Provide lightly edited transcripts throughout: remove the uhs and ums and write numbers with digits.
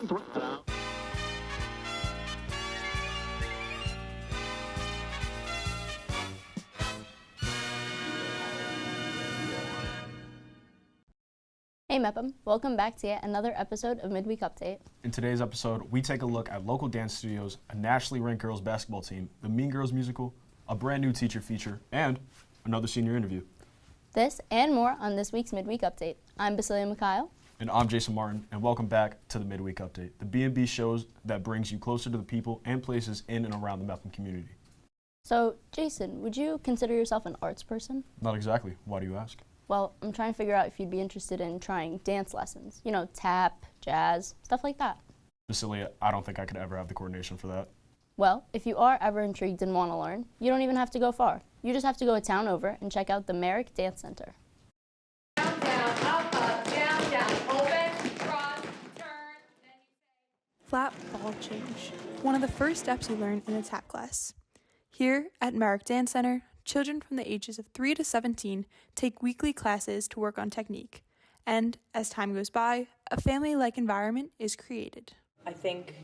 Hey Mepham, welcome back to yet another episode of Midweek Update. In today's episode, we take a look at local dance studios, a nationally ranked girls basketball team, the Mean Girls musical, a brand new teacher feature, and another senior interview. This and more on this week's Midweek Update. I'm Basilia Mekhaiel. And I'm Jason Martin, and welcome back to the Midweek Update, the B&B shows that brings you closer to the people and places in and around the Mepham community. So, Jason, would you consider yourself an arts person? Not exactly. Why do you ask? Well, I'm trying to figure out if you'd be interested in trying dance lessons. You know, tap, jazz, stuff like that. Basilia, I don't think I could ever have the coordination for that. Well, if you are ever intrigued and want to learn, you don't even have to go far. You just have to go a town over and check out the Merrick Dance Center. Down, down, up, down, down, open, cross, turn, then you say. Flat ball change, one of the first steps you learn in a tap class. Here at Merrick Dance Center, children from the ages of 3 to 17 take weekly classes to work on technique. And as time goes by, a family-like environment is created. I think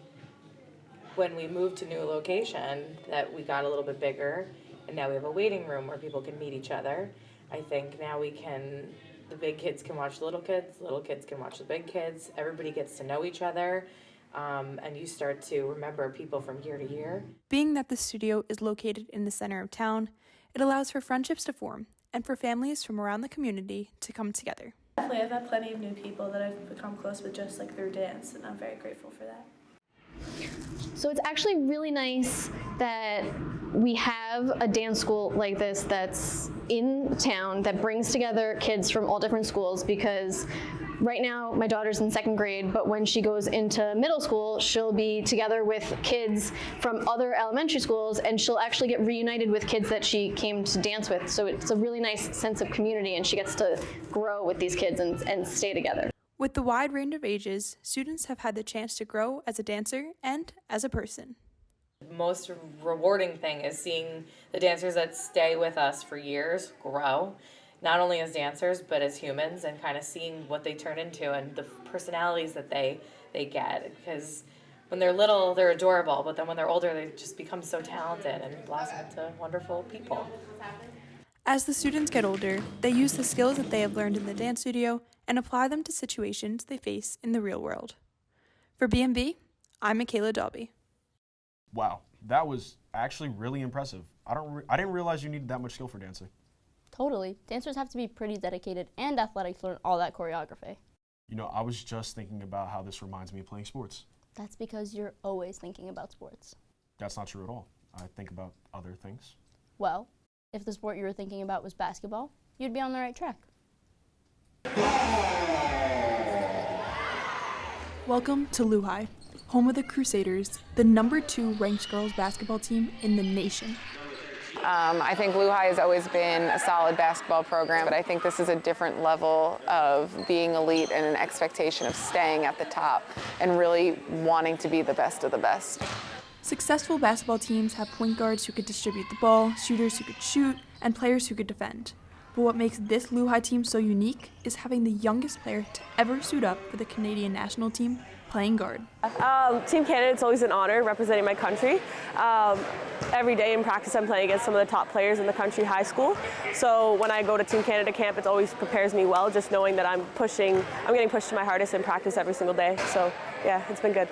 when we moved to new location that we got a little bit bigger, and now we have a waiting room where people can meet each other. I think now the big kids can watch little kids can watch the big kids, everybody gets to know each other. And you start to remember people from year to year. Being that the studio is located in the center of town, it allows for friendships to form and for families from around the community to come together. Definitely, I've met plenty of new people that I've become close with just like through dance, and I'm very grateful for that. So it's actually really nice that we have a dance school like this that's in town that brings together kids from all different schools, because right now my daughter's in 2nd grade, but when she goes into middle school, she'll be together with kids from other elementary schools, and she'll actually get reunited with kids that she came to dance with. So it's a really nice sense of community, and she gets to grow with these kids and stay together. With the wide range of ages, students have had the chance to grow as a dancer and as a person. The most rewarding thing is seeing the dancers that stay with us for years grow, not only as dancers, but as humans, and kind of seeing what they turn into and the personalities that they get. Because when they're little, they're adorable, but then when they're older, they just become so talented and blossom into wonderful people. As the students get older, they use the skills that they have learned in the dance studio and apply them to situations they face in the real world. For B&B, I'm Makayla Daube. Wow, that was actually really impressive. I didn't realize you needed that much skill for dancing. Totally. Dancers have to be pretty dedicated and athletic to learn all that choreography. You know, I was just thinking about how this reminds me of playing sports. That's because you're always thinking about sports. That's not true at all. I think about other things. Well, if the sport you were thinking about was basketball, you'd be on the right track. Welcome to Luhi, home of the Crusaders, the #2 ranked girls basketball team in the nation. I think Luhi has always been a solid basketball program, but I think this is a different level of being elite and an expectation of staying at the top and really wanting to be the best of the best. Successful basketball teams have point guards who could distribute the ball, shooters who could shoot, and players who could defend. But what makes this Luhi team so unique is having the youngest player to ever suit up for the Canadian national team playing guard. Team Canada, it's always an honor representing my country. Every day in practice I'm playing against some of the top players in the country high school. So when I go to Team Canada camp, it always prepares me well, just knowing that I'm getting pushed to my hardest in practice every single day. So yeah, it's been good.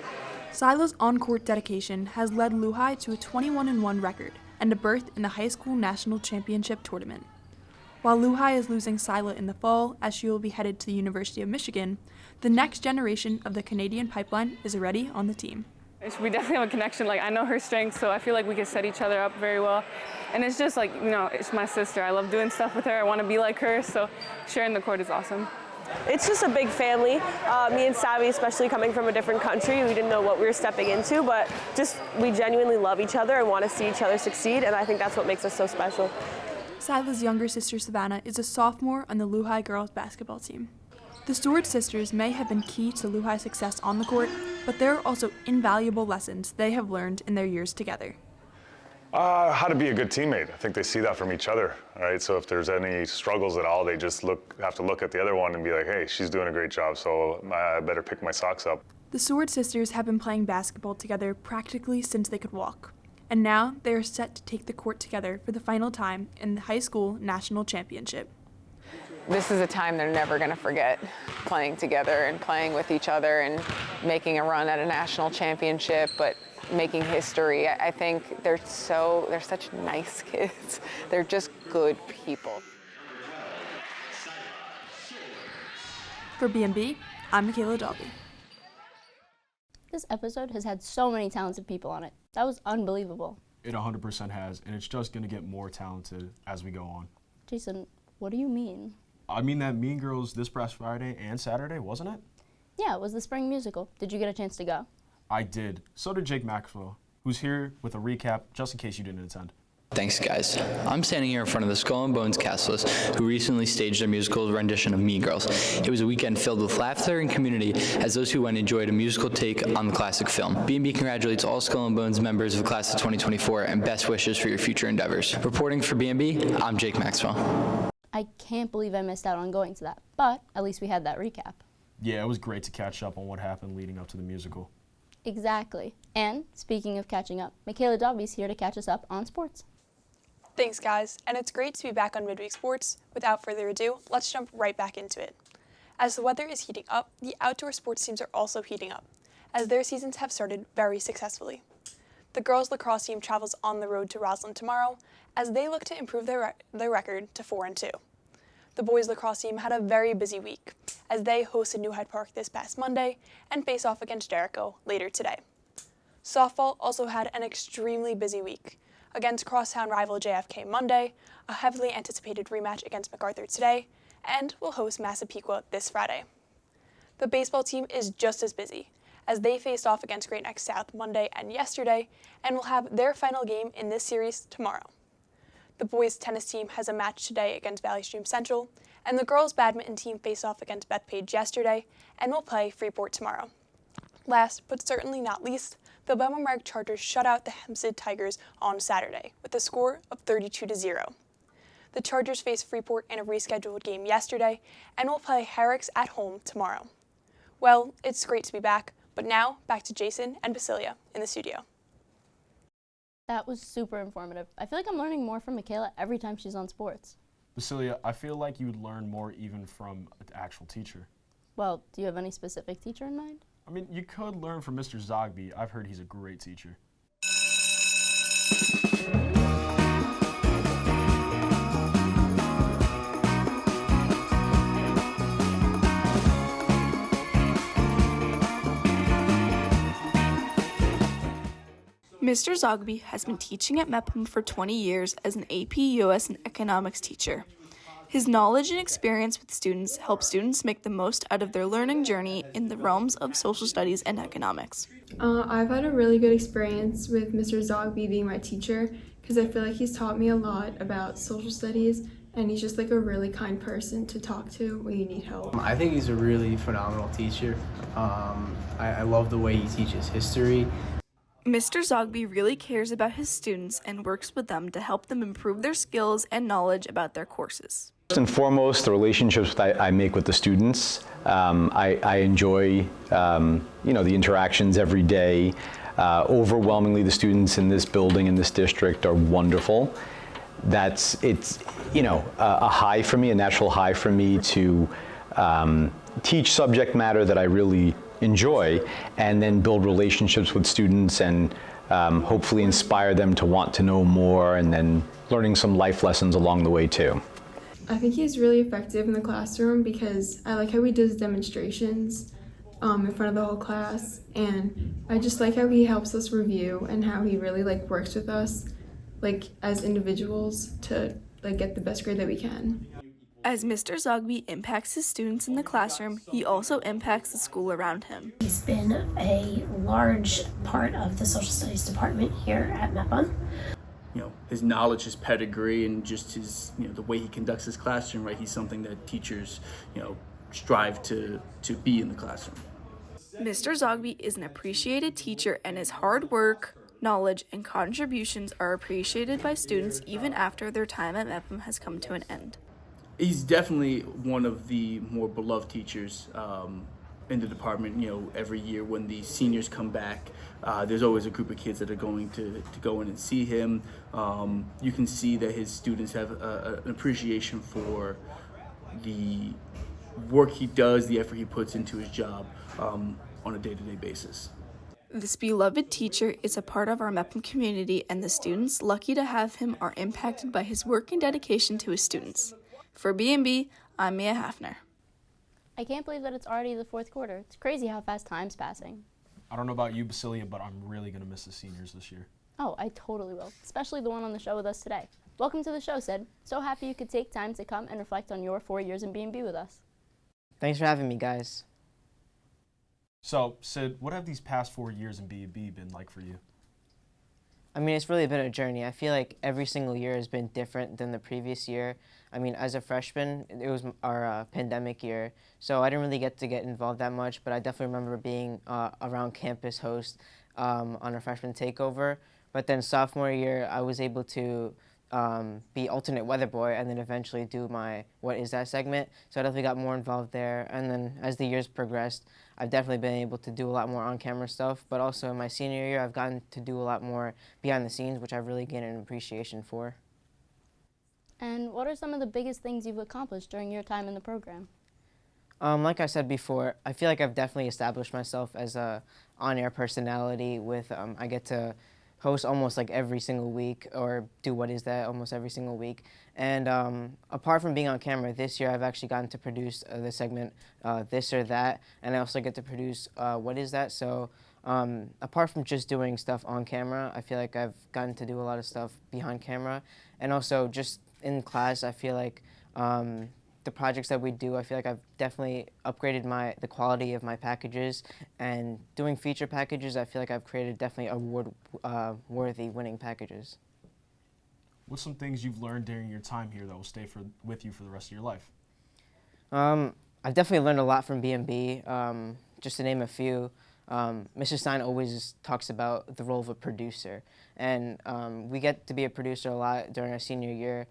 Sila's on-court dedication has led Luhi to a 21-1 record and a berth in the high school national championship tournament. While Luhi is losing Sila in the fall as she will be headed to the University of Michigan, the next generation of the Canadian pipeline is already on the team. We definitely have a connection. Like, I know her strengths, so I feel like we can set each other up very well. And it's just like, you know, it's my sister. I love doing stuff with her. I want to be like her, so sharing the court is awesome. It's just a big family. Me and Savvy, especially coming from a different country, we didn't know what we were stepping into, but just we genuinely love each other and want to see each other succeed, and I think that's what makes us so special. Sila's younger sister, Savannah, is a sophomore on the Luhi girls basketball team. The Stewart sisters may have been key to Luhi's success on the court, but there are also invaluable lessons they have learned in their years together. How to be a good teammate. I think they see that from each other, right? So if there's any struggles at all, they just have to look at the other one and be like, hey, she's doing a great job, so I better pick my socks up. The Seward sisters have been playing basketball together practically since they could walk, and now they are set to take the court together for the final time in the high school national championship. This is a time they're never going to forget, playing together and playing with each other and making a run at a national championship, but making history. I think they're such nice kids. They're just good people. For B&B, I'm Makayla Daube. This episode has had so many talented people on it. That was unbelievable. It 100% has, and it's just going to get more talented as we go on. Jason, what do you mean? I mean that Mean Girls this past Friday and Saturday, wasn't it? Yeah, it was the spring musical. Did you get a chance to go? I did. So did Jake Maxwell, who's here with a recap just in case you didn't attend. Thanks, guys. I'm standing here in front of the Skull and Bones cast list, who recently staged their musical rendition of Mean Girls. It was a weekend filled with laughter and community as those who went enjoyed a musical take on the classic film. B&B congratulates all Skull and Bones members of the class of 2024 and best wishes for your future endeavors. Reporting for B&B, I'm Jake Maxwell. I can't believe I missed out on going to that, but at least we had that recap. Yeah, it was great to catch up on what happened leading up to the musical. Exactly. And speaking of catching up, Makayla Daube is here to catch us up on sports. Thanks, guys, and it's great to be back on Midweek Sports. Without further ado, let's jump right back into it. As the weather is heating up, the outdoor sports teams are also heating up, as their seasons have started very successfully. The girls' lacrosse team travels on the road to Roslyn tomorrow, as they look to improve their record to 4-2. The boys' lacrosse team had a very busy week, as they hosted New Hyde Park this past Monday and face off against Jericho later today. Softball also had an extremely busy week, against crosstown rival JFK Monday, a heavily anticipated rematch against MacArthur today, and will host Massapequa this Friday. The baseball team is just as busy, as they faced off against Great Neck South Monday and yesterday, and will have their final game in this series tomorrow. The boys' tennis team has a match today against Valley Stream Central, and the girls' badminton team faced off against Bethpage yesterday, and will play Freeport tomorrow. Last, but certainly not least, the Bellmore-Merrick Chargers shut out the Hempstead Tigers on Saturday with a score of 32-0. The Chargers faced Freeport in a rescheduled game yesterday and will play Herricks at home tomorrow. Well, it's great to be back, but now back to Jason and Basilia in the studio. That was super informative. I feel like I'm learning more from Makayla every time she's on sports. Basilia, I feel like you'd learn more even from an actual teacher. Well, do you have any specific teacher in mind? I mean, you could learn from Mr. Zogby. I've heard he's a great teacher. Mr. Zogby has been teaching at MEPM for 20 years as an AP US and economics teacher. His knowledge and experience with students help students make the most out of their learning journey in the realms of social studies and economics. I've had a really good experience with Mr. Zogby being my teacher because I feel like he's taught me a lot about social studies, and he's just like a really kind person to talk to when you need help. I think he's a really phenomenal teacher. I love the way he teaches history. Mr. Zogby really cares about his students and works with them to help them improve their skills and knowledge about their courses. First and foremost, the relationships that I make with the students. I enjoy, the interactions every day. Overwhelmingly, the students in this building, in this district, are wonderful. It's a high for me, a natural high for me to teach subject matter that I really enjoy, and then build relationships with students and hopefully inspire them to want to know more, and then learning some life lessons along the way too. I think he's really effective in the classroom because I like how he does demonstrations in front of the whole class, and I just like how he helps us review and how he really works with us as individuals to get the best grade that we can. As Mr. Zogby impacts his students in the classroom, he also impacts the school around him. He's been a large part of the social studies department here at MEPM. His knowledge, his pedigree, and just his, the way he conducts his classroom, right? He's something that teachers, strive to be in the classroom. Mr. Zogby is an appreciated teacher, and his hard work, knowledge, and contributions are appreciated by students even after their time at MEPM has come to an end. He's definitely one of the more beloved teachers in the department, every year when the seniors come back, there's always a group of kids that are going to go in and see him. You can see that his students have an appreciation for the work he does, the effort he puts into his job on a day-to-day basis. This beloved teacher is a part of our MEPM community, and the students lucky to have him are impacted by his work and dedication to his students. For B&B, I'm Mia Hafner. I can't believe that it's already the fourth quarter. It's crazy how fast time's passing. I don't know about you, Basilia, but I'm really going to miss the seniors this year. Oh, I totally will, especially the one on the show with us today. Welcome to the show, Sidd. So happy you could take time to come and reflect on your 4 years in B&B with us. Thanks for having me, guys. So, Sidd, what have these past 4 years in B&B been like for you? I mean, it's really been a journey. I feel like every single year has been different than the previous year. I mean, as a freshman, it was our pandemic year, so I didn't really get involved that much, but I definitely remember being around campus host on a freshman takeover. But then sophomore year, I was able to be alternate weather boy and then eventually do my What Is That segment, so I definitely got more involved there. And then as the years progressed, I've definitely been able to do a lot more on-camera stuff, but also in my senior year, I've gotten to do a lot more behind the scenes, which I've really gained an appreciation for. And what are some of the biggest things you've accomplished during your time in the program? Like I said before, I feel like I've definitely established myself as a on-air personality with, I get to host almost like every single week or do What Is That almost every single week. And apart from being on camera, this year I've actually gotten to produce the segment This or That, and I also get to produce What Is That. So apart from just doing stuff on camera, I feel like I've gotten to do a lot of stuff behind camera. And also just in class, I feel like the projects that we do, I feel like I've definitely upgraded the quality of my packages, and doing feature packages, I feel like I've created definitely award-worthy winning packages. What's some things you've learned during your time here that will stay with you for the rest of your life? I've definitely learned a lot from B&B. Just to name a few, Mr. Stein always talks about the role of a producer, and we get to be a producer a lot during our senior year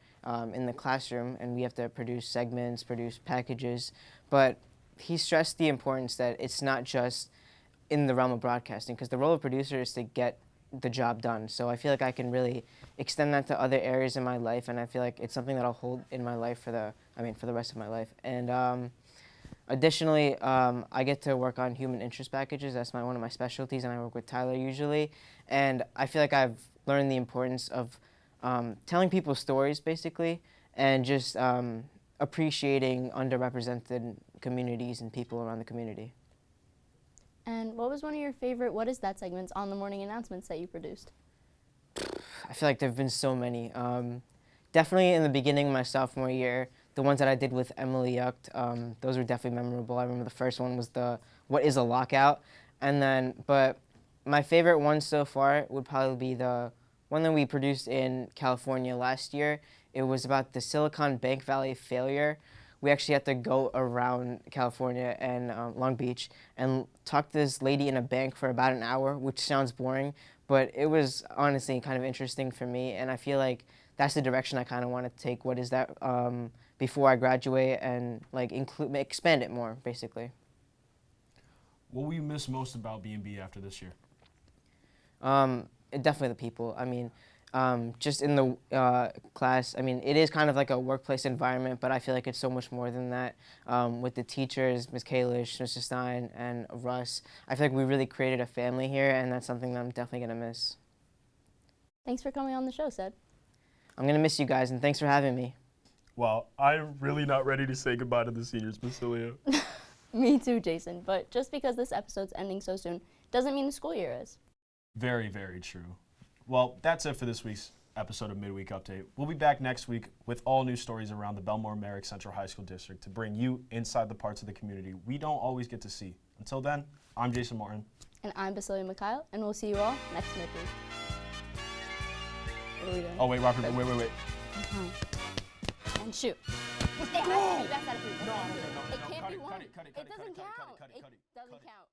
in the classroom, and we have to produce segments, produce packages, but he stressed the importance that it's not just in the realm of broadcasting, because the role of producer is to get the job done. So I feel like I can really extend that to other areas in my life, and I feel like it's something that I'll hold in my life for the rest of my life. And additionally, I get to work on human interest packages. That's one of my specialties, and I work with Tyler usually. And I feel like I've learned the importance of telling people stories, basically, and just appreciating underrepresented communities and people around the community. And what was one of your favorite What Is That segments on the morning announcements that you produced? I feel like there have been so many. Definitely in the beginning of my sophomore year, the ones that I did with Emily Yucht, those were definitely memorable. I remember the first one was the What Is a Lockout? But my favorite one so far would probably be the one that we produced in California last year. It was about the Silicon Bank Valley failure. We actually had to go around California and Long Beach and talk to this lady in a bank for about an hour, which sounds boring, but it was honestly kind of interesting for me, and I feel like that's the direction I kind of want to take What Is That before I graduate, and like expand it more, basically. What will you miss most about B&B after this year? Definitely the people. I mean, just in the class, I mean, it is kind of like a workplace environment, but I feel like it's so much more than that. With the teachers, Ms. Kalish, Mr. Stein, and Russ, I feel like we really created a family here, and that's something that I'm definitely going to miss. Thanks for coming on the show, Sidd. I'm going to miss you guys, and thanks for having me. Well, I'm really not ready to say goodbye to the seniors, Basilia. Me too, Jason, but just because this episode's ending so soon doesn't mean the school year is. Very, very true. Well, that's it for this week's episode of Midweek Update. We'll be back next week with all new stories around the Bellmore-Merrick Central High School District to bring you inside the parts of the community we don't always get to see. Until then, I'm Jason Martin. And I'm Basilia Mekhaiel, and we'll see you all next midweek. What are we doing? Oh, wait, Rocket, wait. And shoot. It can't be one. It doesn't count. It doesn't count. It doesn't count.